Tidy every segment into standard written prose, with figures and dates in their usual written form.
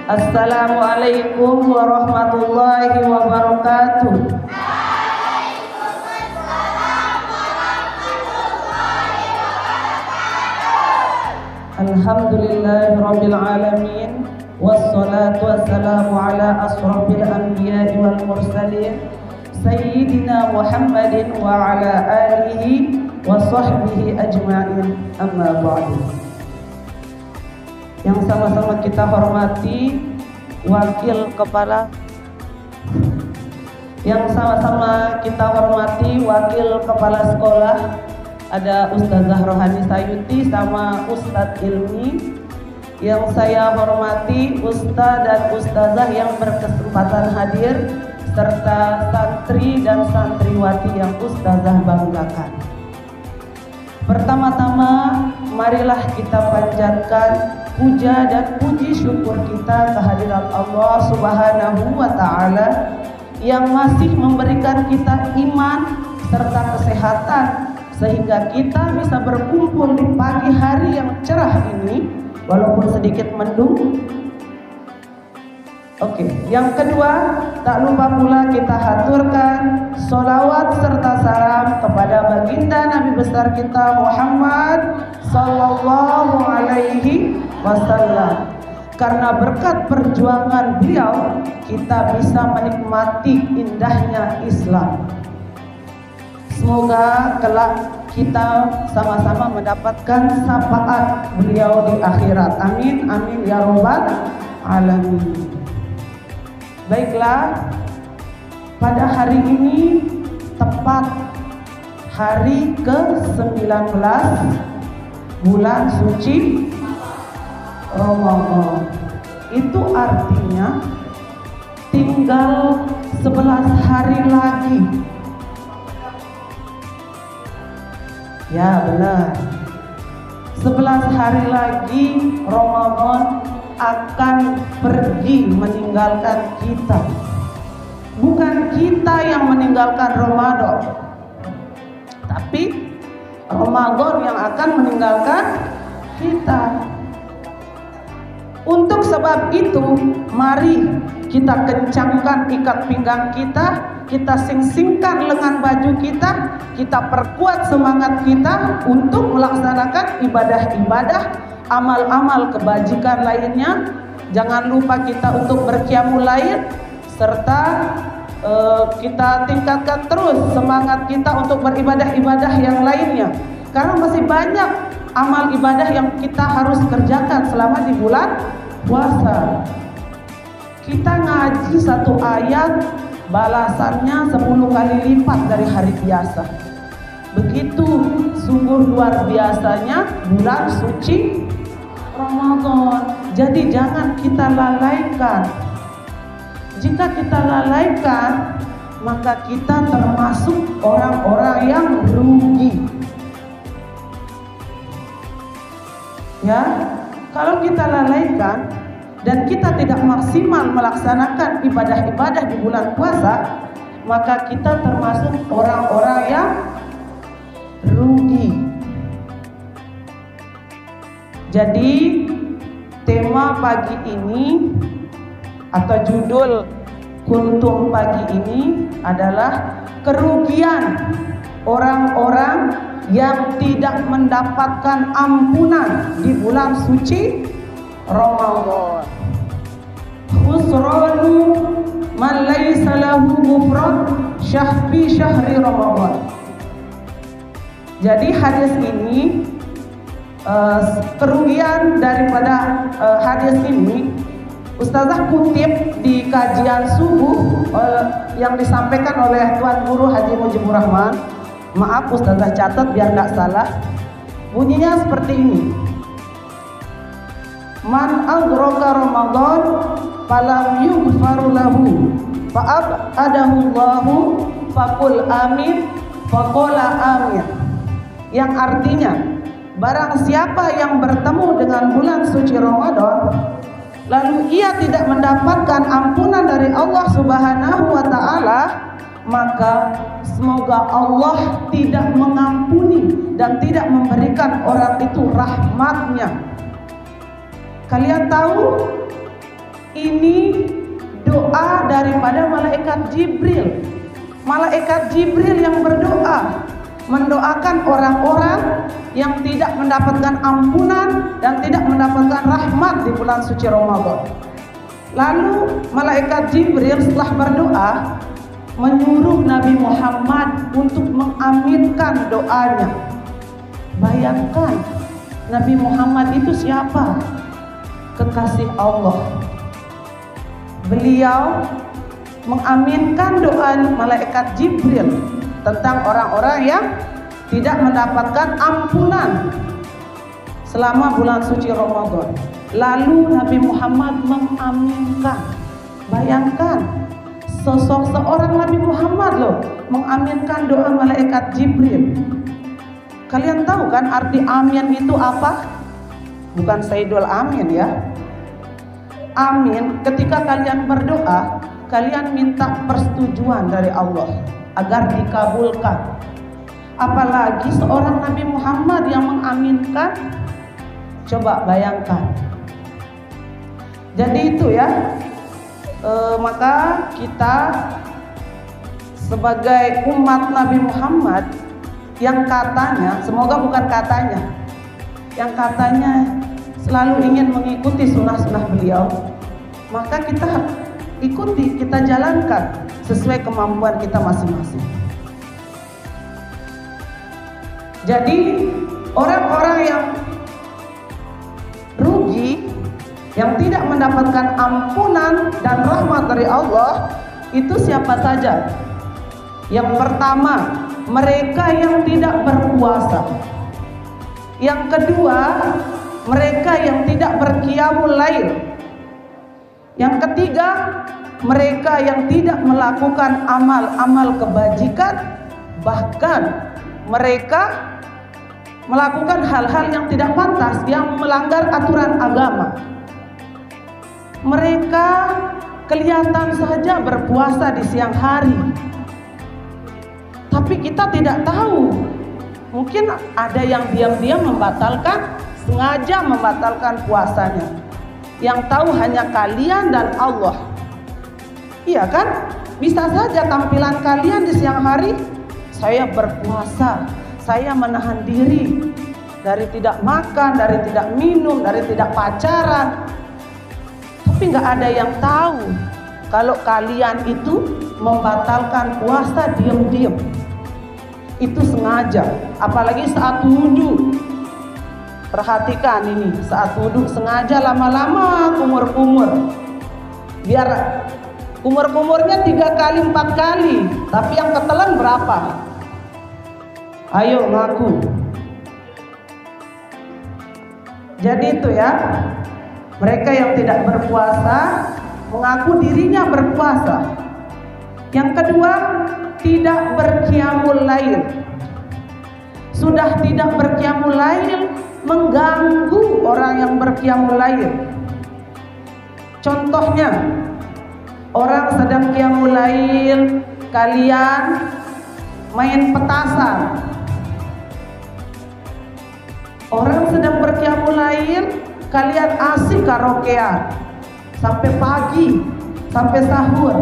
Assalamualaikum warahmatullahi wabarakatuh. Alhamdulillahirabbil alamin wassalatu wassalamu ala asrofil anbiya'i wal mursalin sayyidina Muhammadin wa ala alihi wa sahbihi ajma'in, amma ba'du. Yang sama-sama kita hormati wakil kepala sekolah, ada Ustazah Rohani Sayuti sama Ustadz Ilmi. Yang saya hormati Ustadz dan Ustazah yang berkesempatan hadir, serta santri dan santriwati yang Ustazah banggakan. Pertama-tama marilah kita panjatkan puja dan puji syukur kita kehadirat Allah Subhanahu wa Ta'ala yang masih memberikan kita iman serta kesehatan sehingga kita bisa berkumpul di pagi hari yang cerah ini walaupun sedikit mendung. Oke, yang kedua, tak lupa pula kita haturkan sholawat serta salam kepada baginda Nabi besar kita Muhammad sallallahu alaihi wasallam. Karena berkat perjuangan beliau, kita bisa menikmati indahnya Islam. Semoga kelak kita sama-sama mendapatkan syafaat beliau di akhirat. Amin, amin ya rabbal alamin. Baiklah, pada hari ini tepat hari ke-19 bulan suci Ramadan. Itu artinya tinggal 11 hari lagi. Ya benar, 11 hari lagi Ramadan akan pergi meninggalkan kita. Bukan kita yang meninggalkan Ramadan, tapi Ramadan yang akan meninggalkan kita. Untuk sebab itu, mari kita kencangkan ikat pinggang kita sing-singkan lengan baju kita perkuat semangat kita untuk melaksanakan ibadah-ibadah, amal-amal kebajikan lainnya. Jangan lupa kita untuk berqiyamul lail, serta kita tingkatkan terus semangat kita untuk beribadah-ibadah yang lainnya, karena masih banyak amal ibadah yang kita harus kerjakan selama di bulan puasa. Kita ngaji satu ayat balasannya 10 kali lipat dari hari biasa. Begitu sungguh luar biasanya bulan suci Ramadan. Jadi jangan kita lalaikan. Jika kita lalaikan, maka kita termasuk orang-orang yang rugi. Ya, kalau kita lalaikan dan kita tidak maksimal melaksanakan ibadah-ibadah di bulan puasa, maka kita termasuk orang-orang yang rugi. Jadi tema pagi ini atau judul kuntum pagi ini adalah kerugian orang-orang yang tidak mendapatkan ampunan di bulan suci Ramadan. Khusranu man laysa lahu ghufran syahfi syahri Ramadan. Jadi hadis ini, kerugian daripada hadis ini Ustazah kutip di kajian subuh yang disampaikan oleh Tuan Guru Haji Mujibur Rahman. Maaf Ustazah catat biar nggak salah. Bunyinya seperti ini: Man adraka Ramadan falam yughfaru lahu fa'abadahu Allahu faqul amin faqala amin. Yang artinya, barang siapa yang bertemu dengan bulan suci Ramadan lalu ia tidak mendapatkan ampunan dari Allah Subhanahu wa Ta'ala, maka semoga Allah tidak mengampuni dan tidak memberikan orang itu rahmatnya. Kalian tahu Ini doa daripada malaikat Jibril. Malaikat Jibril yang berdoa, mendoakan orang-orang yang tidak mendapatkan ampunan dan tidak mendapatkan rahmat di bulan suci Ramadan. Lalu malaikat Jibril setelah berdoa menyuruh Nabi Muhammad untuk mengaminkan doanya. Bayangkan, Nabi Muhammad itu siapa? Kekasih Allah. Beliau mengaminkan doa malaikat Jibril tentang orang-orang yang tidak mendapatkan ampunan selama bulan suci Ramadan. Lalu Nabi Muhammad mengaminkan. Bayangkan, sosok seorang Nabi Muhammad loh mengaminkan doa malaikat Jibril. Kalian tahu kan arti amin itu apa? Bukan Sayyidul Amin ya. Amin, ketika kalian berdoa, kalian minta persetujuan dari Allah agar dikabulkan. Apalagi seorang Nabi Muhammad yang mengaminkan. Coba bayangkan. Jadi itu ya, maka kita sebagai umat Nabi Muhammad yang katanya, semoga bukan katanya, yang katanya selalu ingin mengikuti sunnah-sunnah beliau, maka kita ikuti, kita jalankan sesuai kemampuan kita masing-masing. Jadi orang-orang yang rugi, yang tidak mendapatkan ampunan dan rahmat dari Allah, itu siapa saja? Yang pertama, mereka yang tidak berpuasa. Yang kedua, mereka yang tidak berqiyamul lail. Yang ketiga, mereka yang tidak melakukan amal-amal kebajikan, bahkan mereka melakukan hal-hal yang tidak pantas, yang melanggar aturan agama. Mereka kelihatan saja berpuasa di siang hari, tapi kita tidak tahu. Mungkin ada yang diam-diam membatalkan, sengaja membatalkan puasanya. Yang tahu hanya kalian dan Allah. Iya kan? Bisa saja tampilan kalian di siang hari, saya berpuasa, saya menahan diri dari tidak makan, dari tidak minum, dari tidak pacaran. Tapi nggak ada yang tahu kalau kalian itu membatalkan puasa diam-diam. Itu sengaja, apalagi saat wudhu. Perhatikan ini, saat wudhu sengaja lama-lama kumur-kumur. Biar kumur-kumurnya 3 kali 4 kali, tapi yang ketelan berapa? Ayo ngaku. Jadi itu ya, mereka yang tidak berpuasa mengaku dirinya berpuasa. Yang kedua, tidak berqiyamul lail. Sudah tidak berqiyamul lail, mengganggu orang yang berqiyamul lail. Contohnya, orang sedang qiyamul lail, kalian main petasan. Orang sedang berqiyamul lail, kalian asik karaokean sampai pagi, sampai sahur.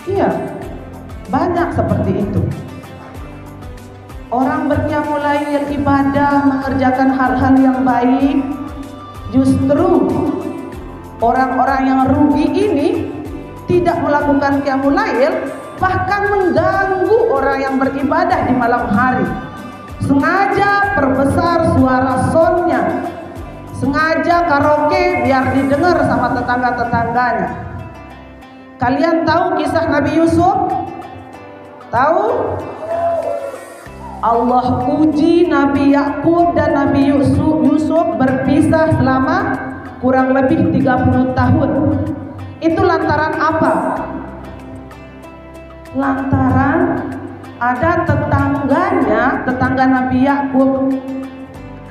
Iya, banyak seperti itu. Orang berqiyamul lail, ibadah, mengerjakan hal-hal yang baik, justru orang-orang yang rugi ini tidak melakukan qiyamul lail, bahkan mengganggu orang yang beribadah di malam hari. Sengaja perbesar suara soundnya, sengaja karaoke biar didengar sama tetangga-tetangganya. Kalian tahu kisah Nabi Yusuf? Tahu? Allah uji Nabi Yakub dan Nabi Yusuf berpisah selama kurang lebih 30 tahun. Itu lantaran apa? Lantaran ada tetangganya, tetangga Nabi Yakub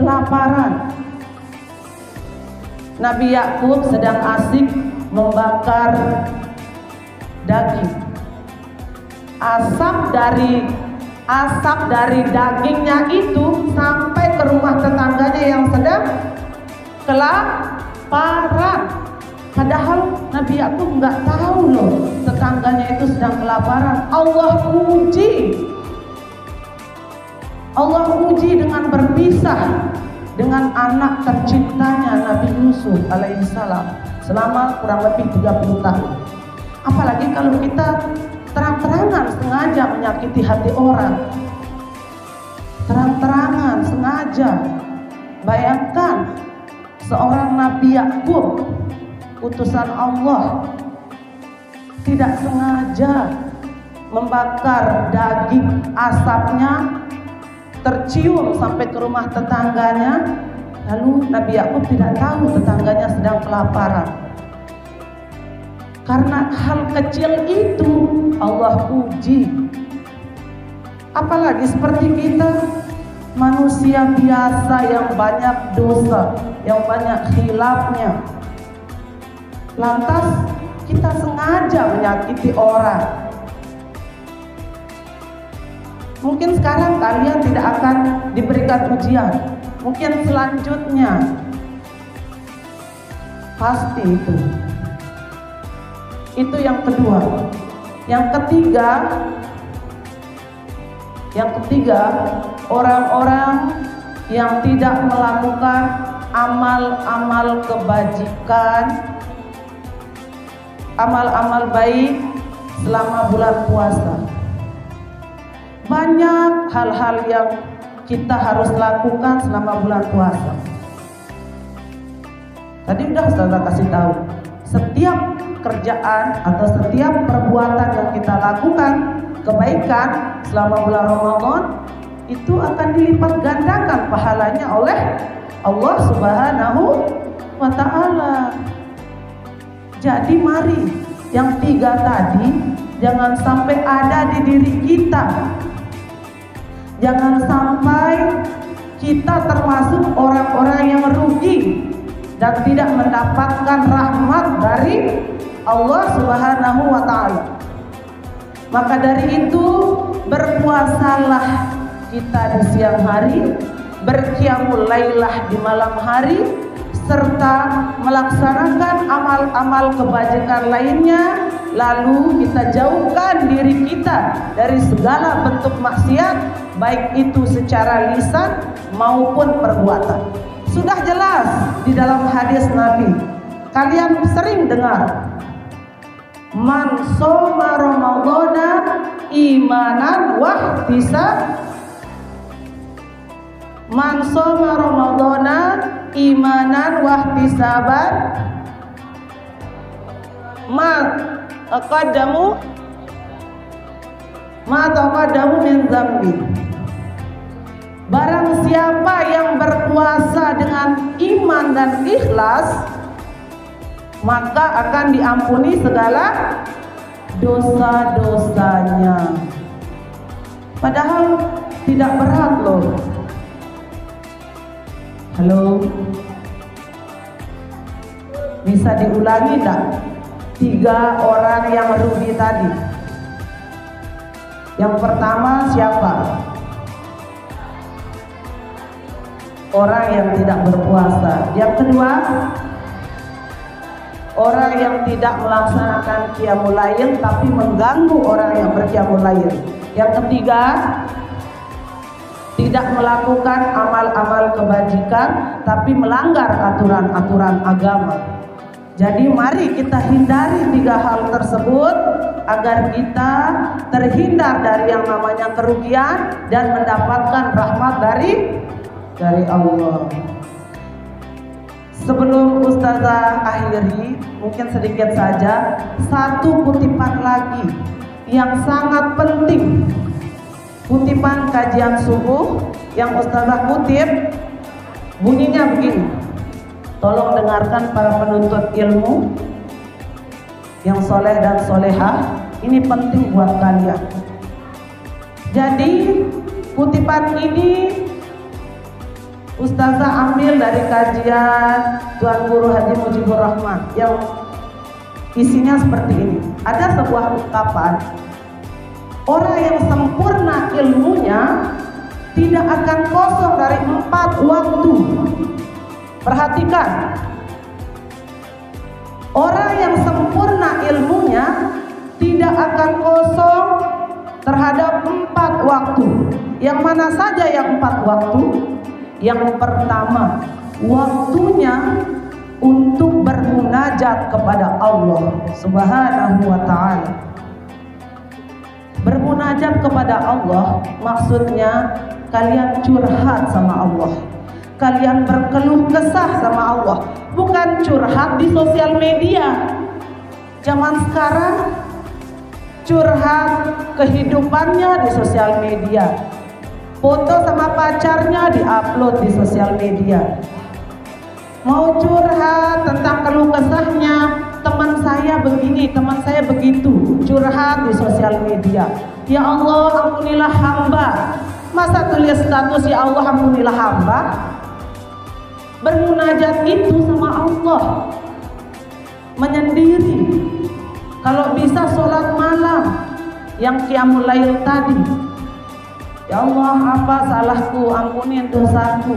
kelaparan. Nabi Yakub sedang asik membakar daging. Asap dari dagingnya itu sampai ke rumah tetangganya yang sedang kelaparan. Padahal Nabi Yakub nggak tahu loh tetangganya itu sedang kelaparan. Allah uji dengan berpisah dengan anak tercintanya Nabi Yusuf alaihissalam selama kurang lebih 30 tahun. Apalagi kalau kita terang-terangan sengaja menyakiti hati orang, terang-terangan sengaja. Bayangkan seorang Nabi Yakub, utusan Allah, tidak sengaja membakar daging, asapnya tercium sampai ke rumah tetangganya. Lalu Nabi Yakub tidak tahu tetangganya sedang kelaparan. Karena hal kecil itu Allah uji. Apalagi seperti kita, manusia biasa yang banyak dosa, yang banyak khilafnya. Lantas kita sengaja menyakiti orang. Mungkin sekarang kalian tidak akan diberikan ujian. Mungkin selanjutnya pasti itu. Itu yang kedua. Yang ketiga, orang-orang yang tidak melakukan amal-amal kebajikan, amal-amal baik selama bulan puasa. Banyak hal-hal yang kita harus lakukan selama bulan puasa. Tadi udah Ustazah kasih tahu, setiap kerjaan atau setiap perbuatan yang kita lakukan kebaikan selama bulan Ramadan itu akan dilipat gandakan pahalanya oleh Allah Subhanahu wa ta'ala. Jadi mari yang 3 tadi jangan sampai ada di diri kita. Jangan sampai kita termasuk orang-orang yang merugi dan tidak mendapatkan rahmat dari Allah Subhanahu wa ta'ala. Maka dari itu berpuasalah kita di siang hari, berqiyamul lailah di malam hari, serta melaksanakan amal-amal kebajikan lainnya. Lalu kita jauhkan diri kita dari segala bentuk maksiat, baik itu secara lisan maupun perbuatan. Sudah jelas di dalam hadis Nabi, kalian sering dengar, man shoma ramadhana imanan wahtisaban. Man shoma ramadhana imanan wahtisaban ma taqaddamu min dzambi. Barang siapa yang berpuasa dengan iman dan ikhlas, maka akan diampuni segala dosa-dosanya. Padahal tidak berat loh. Halo, bisa diulangi tak? 3 orang yang rugi tadi. Yang pertama siapa? Orang yang tidak berpuasa. Yang kedua, orang yang tidak melaksanakan qiyamul lail tapi mengganggu orang yang berqiyamul lail. Yang ketiga, tidak melakukan amal-amal kebajikan tapi melanggar aturan-aturan agama. Jadi mari kita hindari 3 hal tersebut agar kita terhindar dari yang namanya kerugian dan mendapatkan rahmat dari Allah. Sebelum Ustazah akhiri, mungkin sedikit saja satu kutipan lagi yang sangat penting. Kutipan kajian subuh yang Ustazah kutip bunyinya begini. Tolong dengarkan para penuntut ilmu yang soleh dan solehah, ini penting buat kalian. Jadi kutipan ini Ustazah ambil dari kajian Tuan Guru Haji Mujibur Rahman yang isinya seperti ini. Ada sebuah ungkapan, orang yang sempurna ilmunya tidak akan kosong dari 4 waktu. Perhatikan, Orang yang sempurna ilmunya tidak akan kosong terhadap 4 waktu. Yang mana saja yang 4 waktu? Yang pertama, waktunya untuk bermunajat kepada Allah Subhanahu wa ta'ala. Bermunajat kepada Allah maksudnya kalian curhat sama Allah, kalian berkeluh kesah sama Allah, bukan curhat di sosial media. Zaman sekarang curhat kehidupannya di sosial media, foto sama pacarnya diupload di sosial media. Mau curhat tentang keluh kesahnya, teman saya begini, teman saya begitu, curhat di sosial media. Ya Allah, ampunilah hamba. Masa tulis status ya Allah, ampunilah hamba? Bermunajat itu sama Allah, menyendiri. Kalau bisa sholat malam, yang qiyamul lail tadi. Ya Allah, apa salahku, ampuni dosaku.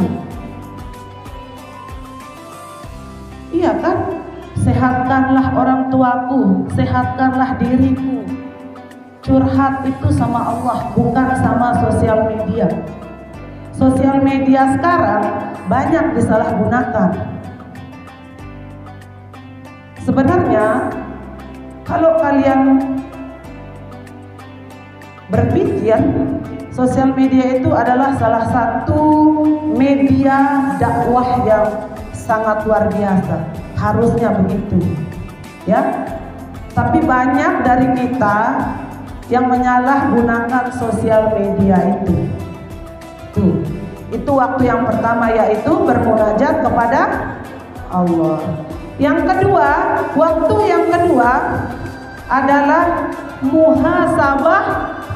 Iya kan? Sehatkanlah orang tuaku, sehatkanlah diriku. Curhat itu sama Allah, bukan sama sosial media. Sosial media sekarang banyak disalahgunakan. Sebenarnya kalau kalian berpikir, sosial media itu adalah salah satu media dakwah yang sangat luar biasa. Harusnya begitu, ya. Tapi banyak dari kita yang menyalahgunakan sosial media itu. Itu waktu yang pertama, yaitu bermunajat kepada Allah. Yang kedua, waktu yang kedua adalah muhasabah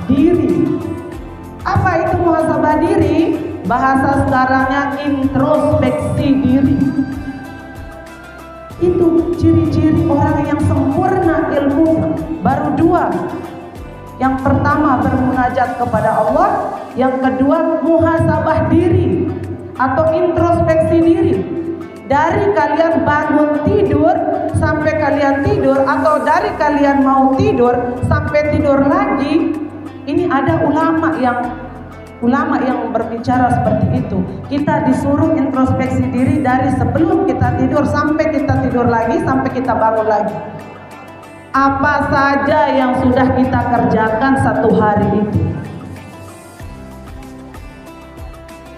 diri. Apa itu muhasabah diri? Bahasa sekarangnya introspeksi diri. Itu ciri-ciri orang yang sempurna ilmu. Baru 2. Yang pertama bermunajat kepada Allah, yang kedua muhasabah diri atau introspeksi diri. Dari kalian bangun tidur sampai kalian tidur, atau dari kalian mau tidur sampai tidur lagi, ini ada ulama yang berbicara seperti itu. Kita disuruh introspeksi diri dari sebelum kita tidur sampai kita tidur lagi, sampai kita bangun lagi. Apa saja yang sudah kita kerjakan satu hari itu?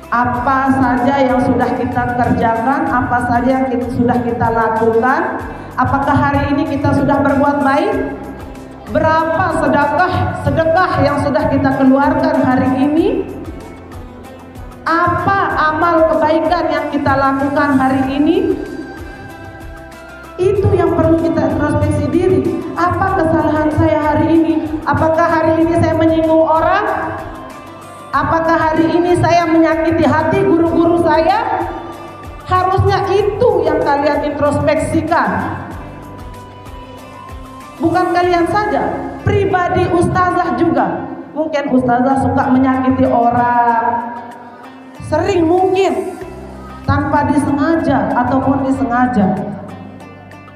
Apa saja yang sudah kita kerjakan? Apa saja yang sudah kita lakukan? Apakah hari ini kita sudah berbuat baik? Berapa sedekah yang sudah kita keluarkan hari ini? Apa amal kebaikan yang kita lakukan hari ini? Itu yang perlu kita introspeksi diri. Apa kesalahan saya hari ini? Apakah hari ini saya menyinggung orang? Apakah hari ini saya menyakiti hati guru-guru saya? Harusnya itu yang kalian introspeksikan. Bukan kalian saja, pribadi ustazah juga. Mungkin ustazah suka menyakiti orang, sering mungkin tanpa disengaja ataupun disengaja.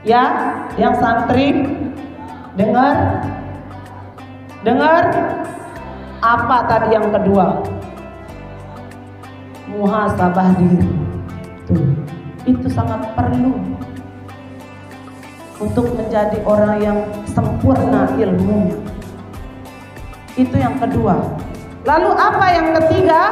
Ya, yang santri dengar apa tadi yang kedua? Muhasabah diri. Itu sangat perlu untuk menjadi orang yang sempurna ilmunya. Itu yang kedua. Lalu apa yang ketiga?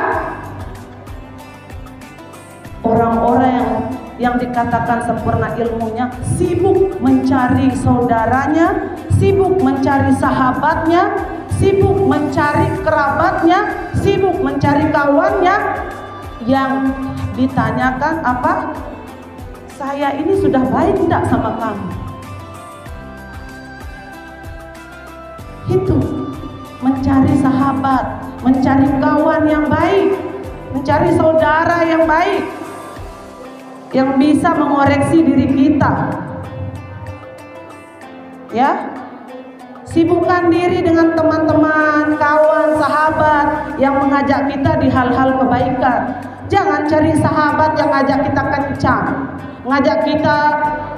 Orang-orang yang dikatakan sempurna ilmunya sibuk mencari saudaranya, sibuk mencari sahabatnya, sibuk mencari kerabatnya, sibuk mencari kawannya. Yang ditanyakan apa? Saya ini sudah baik tidak sama kamu? Itu mencari sahabat, mencari kawan yang baik, mencari saudara yang baik, yang bisa mengoreksi diri kita. Ya, sibukkan diri dengan teman-teman, kawan, sahabat yang mengajak kita di hal-hal kebaikan. Jangan cari sahabat yang ngajak kita kencang, ngajak kita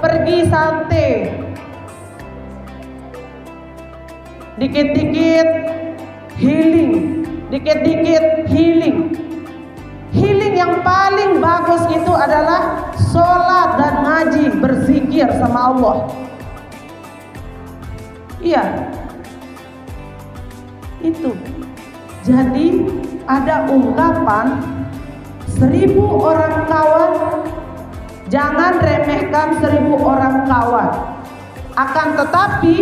pergi santai, dikit-dikit healing, dikit-dikit healing. Healing yang paling bagus itu adalah sholat dan ngaji, berzikir sama Allah. Iya, itu. Jadi ada ungkapan 1000 orang kawan, jangan remehkan 1000 orang kawan. Akan tetapi,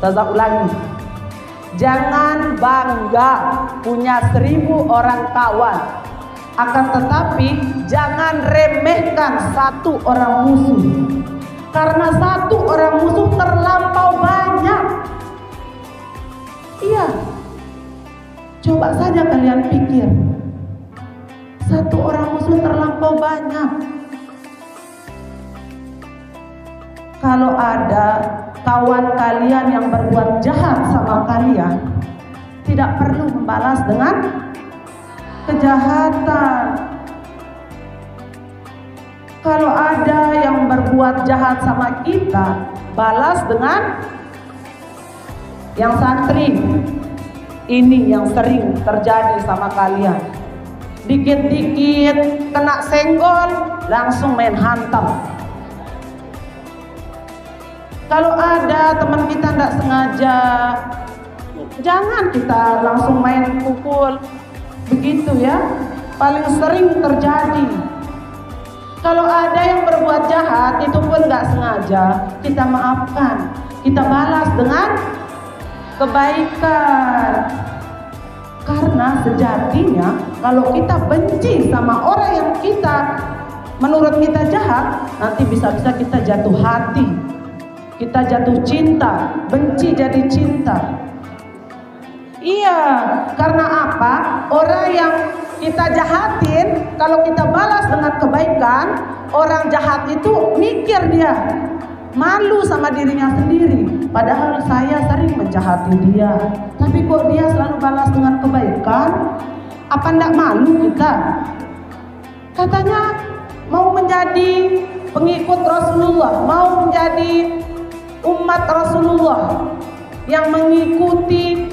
saya ulangi, jangan bangga punya 1000 orang kawan. Akan tetapi jangan remehkan 1 orang musuh. Karena 1 orang musuh terlampau banyak. Iya. Coba saja kalian pikir. 1 orang musuh terlampau banyak. Kalau ada kawan kalian yang berbuat jahat sama kalian, tidak perlu membalas dengan kejahatan. Kalau ada yang berbuat jahat sama kita, balas dengan yang santri. Ini yang sering terjadi sama kalian. Dikit-dikit kena senggol, langsung main hantam. Kalau ada teman kita tidak sengaja, jangan kita langsung main pukul. Begitu ya, paling sering terjadi. Kalau ada yang berbuat jahat, itu pun nggak sengaja, kita maafkan, kita balas dengan kebaikan. Karena sejatinya kalau kita benci sama orang yang menurut kita jahat, nanti bisa-bisa kita jatuh hati, kita jatuh cinta, benci jadi cinta. Iya, karena apa? Orang yang kita jahatin, kalau kita balas dengan kebaikan, orang jahat itu mikir dia, malu sama dirinya sendiri. Padahal saya sering menjahati dia, tapi kok dia selalu balas dengan kebaikan? Apa enggak malu kita? Katanya mau menjadi pengikut Rasulullah, mau menjadi umat Rasulullah yang mengikuti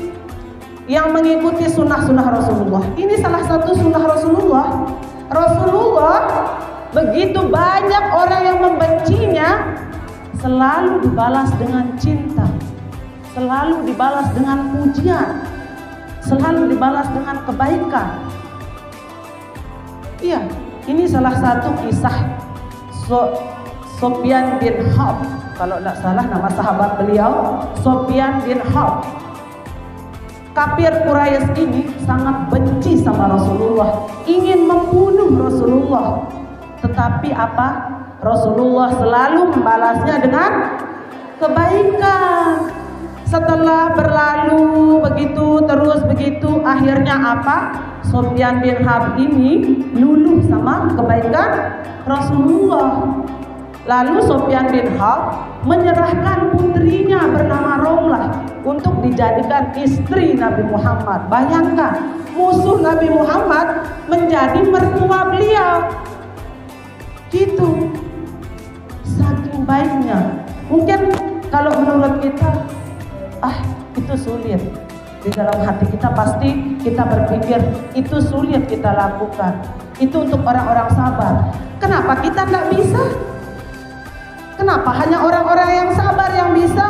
sunnah-sunnah Rasulullah. Ini salah satu sunnah Rasulullah. Rasulullah, begitu banyak orang yang membencinya, selalu dibalas dengan cinta, selalu dibalas dengan pujian, selalu dibalas dengan kebaikan. Iya, ini salah satu kisah Sufyan bin Harb. Kalau tidak salah nama sahabat beliau Sufyan bin Harb. Kafir Quraisy ini sangat benci sama Rasulullah, ingin membunuh Rasulullah. Tetapi apa? Rasulullah selalu membalasnya dengan kebaikan. Setelah berlalu begitu, terus begitu, akhirnya apa? Sufyan bin Harb ini luluh sama kebaikan Rasulullah. Lalu Sufyan bin Harb menyerahkan putrinya bernama Romlah untuk dijadikan istri Nabi Muhammad. Bayangkan, musuh Nabi Muhammad menjadi mertua beliau. Gitu. Saking baiknya. Mungkin kalau menurut kita, itu sulit. Di dalam hati kita pasti kita berpikir itu sulit kita lakukan. Itu untuk orang-orang sabar. Kenapa kita tidak bisa? Kenapa hanya orang-orang yang sabar yang bisa?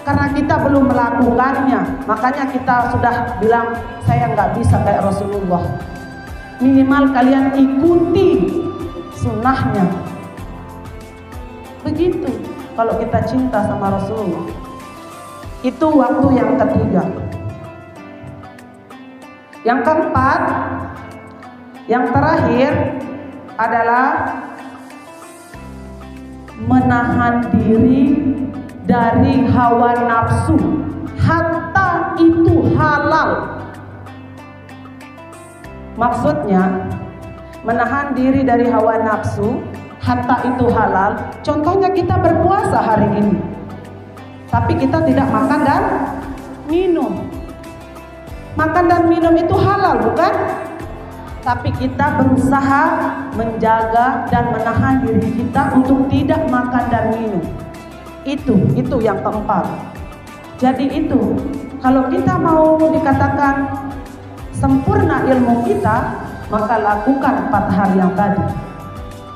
Karena kita belum melakukannya. Makanya kita sudah bilang, saya nggak bisa kayak Rasulullah. Minimal kalian ikuti sunnahnya. Begitu kalau kita cinta sama Rasulullah. Itu waktu yang ketiga. Yang keempat, yang terakhir adalah menahan diri dari hawa nafsu, hatta itu halal. Maksudnya menahan diri dari hawa nafsu, hatta itu halal. Contohnya kita berpuasa hari ini, tapi kita tidak makan dan minum. Makan dan minum itu halal, bukan? Tapi kita berusaha menjaga dan menahan diri kita untuk tidak makan dan minum. Itu yang keempat. Jadi itu, kalau kita mau dikatakan sempurna ilmu kita, maka lakukan 4 hal yang tadi.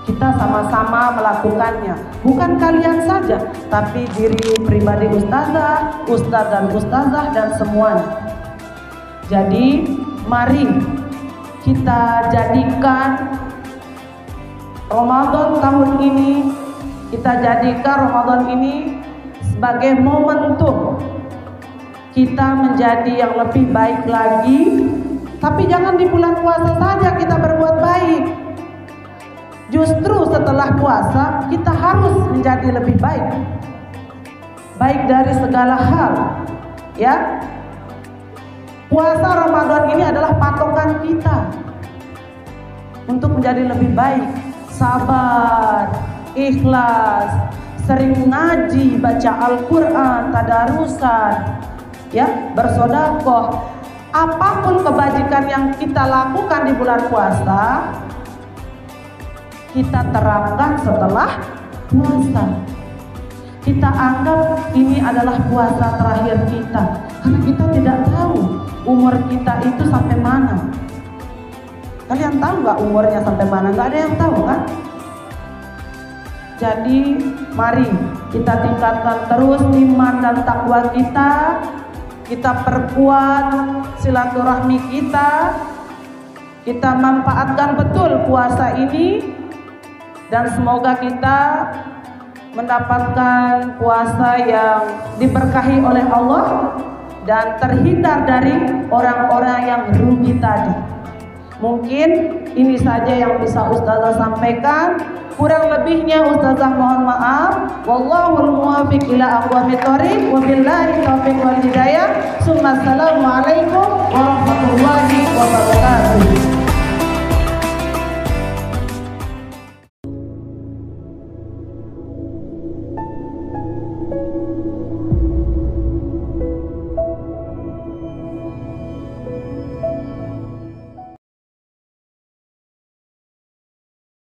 Kita sama-sama melakukannya, bukan kalian saja, tapi diri pribadi ustazah, ustaz dan ustazah dan semuanya. Jadi mari kita jadikan Ramadan tahun ini, kita jadikan Ramadan ini sebagai momentum kita menjadi yang lebih baik lagi. Tapi jangan di bulan puasa saja kita berbuat baik. Justru setelah puasa kita harus menjadi lebih baik. Baik dari segala hal, ya. Puasa Ramadan ini adalah patokan kita untuk menjadi lebih baik, sabar, ikhlas, sering ngaji, baca Al-Quran, tadarusan, ya, bersedekah. Apapun kebajikan yang kita lakukan di bulan puasa, kita terapkan setelah puasa. Kita anggap ini adalah puasa terakhir kita, karena kita tidak tahu umur kita itu sampai mana. Kalian tahu nggak umurnya sampai mana? Nggak ada yang tahu kan? Jadi mari kita tingkatkan terus iman dan takwa kita. Kita perkuat silaturahmi kita. Kita manfaatkan betul puasa ini, dan semoga kita mendapatkan puasa yang diberkahi oleh Allah dan terhindar dari orang-orang yang rugi tadi. Mungkin ini saja yang bisa ustazah sampaikan. Kurang lebihnya ustazah mohon maaf. Wallahul muwaffiq ila aqwamit thoriq, wabillahi taufiq wal hidayah. Assalamualaikum warahmatullahi wabarakatuh.